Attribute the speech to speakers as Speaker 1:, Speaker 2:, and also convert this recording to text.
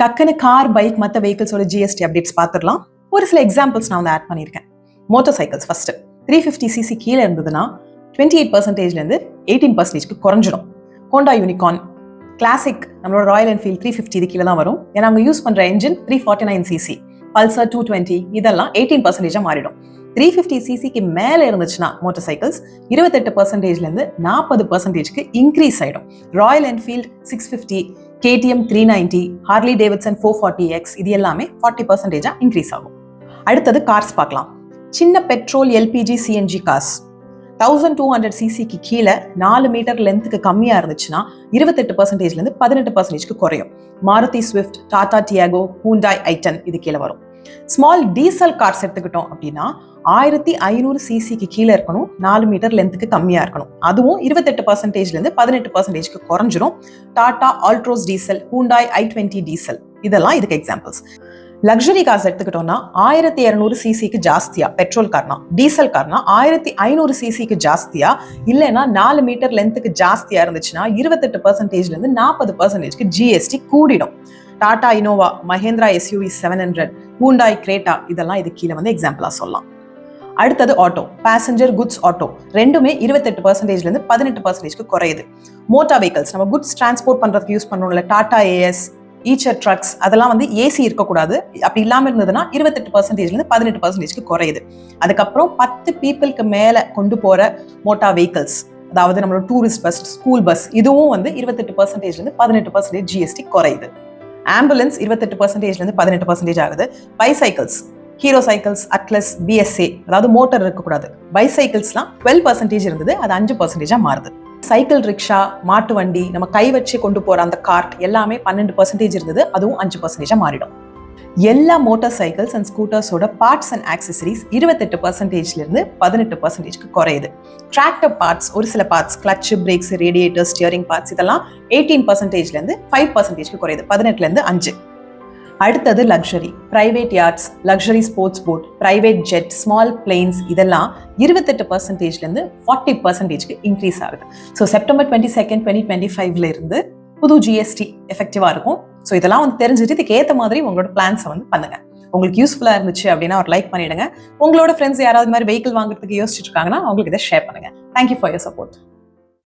Speaker 1: டக்குன்னு car, bike, மற்ற வெஹிக்கிள்ஸோட GST updates பார்த்துடலாம். ஒரு சில எக்ஸாம்பிள்ஸ் நான் வந்து ஆட் பண்ணியிருக்கேன். மோட்டார் சைக்கிள்ஸ் ஃபர்ஸ்ட் 350cc கீழே இருந்ததுன்னா 28%லேருந்து 18%க்கு குறைஞ்சிடும். ஹோண்டா யூனிகார்ன் கிளாசிக் நம்மளோட ராயல் என்ஃபீல்ட் 350 இது கீழே தான் வரும். ஏன்னா அவங்க யூஸ் பண்ற என்ஜின் 349cc, பல்சர் 220 இதெல்லாம் 18% மாறிடும். 350cc மேல இருந்துச்சுன்னா மோட்டார் சைக்கிள்ஸ் 28%லேருந்து 40%க்கு இன்க்ரீஸ் ஆயிடும். Royal Enfield 650, KTM 390, Harley Davidson 440X இது எல்லாமே 40% இன்க்ரீஸ் ஆகும். அடுத்தது கார்ஸ் பார்க்கலாம். சின்ன petrol, LPG, CNG cars 1200cc கீழே 4 மீட்டர் லென்த்துக்கு கம்மியா இருந்துச்சுன்னா 28%லேருந்து 18%க்கு குறையும். Maruti Swift, Tata Tiago, Hyundai i ten இது கீழே வரும். ஸ்மால் டீசல் கார்ஸ் எடுத்துக்கிட்டோம் அப்படின்னா 1500cc கீழே இருக்கணும், 4 மீட்டர் லென்த்துக்கு கம்மியா இருக்கணும். அதுவும் 28%லேருந்து 18%க்கு குறைஞ்சிரும். Tata Altroz diesel, Hyundai i20 diesel இதெல்லாம் இதுக்கு எக்ஸாம்பிள்ஸ். லக்ஸரி கார்ஸ் எடுத்துக்கிட்டோம்னா 1200cc ஜாஸ்தியா petrol Karnaugh, diesel Karnaugh 1500cc ஜாஸ்தியா இல்லைன்னா 4 மீட்டர் லென்த்துக்கு ஜாஸ்தியா இருந்துச்சுன்னா 28%லேருந்து 40%க்கு ஜிஎஸ்டி கூடிடும். Tata Innova, Mahindra SUV 700, Hyundai Creta இதெல்லாம் இது கீழே வந்து எக்ஸாம்பிளா சொல்லலாம். அடுத்தது ஆட்டோ, பேசஞ்சர் குட்ஸ் ஆட்டோ ரெண்டுமே 28%லேருந்து 18%க்கு குறையுது. மோட்டார் வெஹிக்கல்ஸ் நம்ம குட்ஸ் டிரான்ஸ்போர்ட் பண்றதுக்கு யூஸ் பண்ணணும்ல, டாடா ஏஎஸ், ஈச்சர் ட்ரக்ஸ் அதெல்லாம் வந்து ஏசி இருக்கக்கூடாது. அப்படி இல்லாம இருந்ததுன்னா 28%லேருந்து 18%க்கு குறையுது. அதுக்கப்புறம் 10 பீப்புளுக்கு மேல கொண்டு போற மோட்டார் வெஹிக்கல்ஸ், அதாவது நம்மளோட டூரிஸ்ட் பஸ், ஸ்கூல் பஸ் இதுவும் வந்து 28%லேருந்து 18% ஜிஎஸ்டி குறையுது. ஆம்புலன்ஸ் 28%லேருந்து 18% ஆகுது. Bicycles, hero cycles, atlas, BSA அதாவது மோட்டர் இருக்கக்கூடாது. பைசைக்கிள்ஸ்லாம் 12% இருந்தது, அது 5% மாறுது. சைக்கிள், ரிக்ஷா, மாட்டு வண்டி, நம்ம கை வச்சு கொண்டு போற அந்த கார்ட் எல்லாமே 12% இருந்தது, அதுவும் 5% மாறிடும். எல்லா மோட்டார் சைக்கிள்ஸ் அண்ட் ஸ்கூட்டர்ஸோட பார்ட்ஸ் அண்ட் ஆக்சசரிஸ் 28%லேருந்து 18%க்கு குறையுது. டிராக்டர் பார்ட்ஸ், ஒரு சில parts clutch, brakes, radiator, steering parts இதெல்லாம் 18%லேருந்து 5%க்கு குறையுது, 18லேருந்து 5. அடுத்தது luxury, private yachts, luxury sports boat, private jet, small planes இதெல்லாம் 28%லேருந்து 40%க்கு இன்க்ரீஸ் ஆகுது. ஸோ செப்டம்பர் 22, 2025ல இருந்து புது ஜிஎஸ்டி எஃபெக்டிவா இருக்கும். ஸோ இதெல்லாம் வந்து தெரிஞ்சுட்டு இதுக்கு ஏற்ற மாதிரி உங்களோட பிளான்ஸை வந்து பண்ணுங்க. உங்களுக்கு யூஸ்ஃபுல்லா இருந்துச்சு அப்படின்னா ஒரு லைக் பண்ணிடுங்க. உங்களோட ஃப்ரெண்ட்ஸ் யாராவது மாதிரி வெஹிக்கிள் வாங்குறதுக்கு யோசிச்சுட்டு இருக்காங்கன்னா அவங்களுக்கு இதை ஷேர் பண்ணுங்க. Thank you for your support.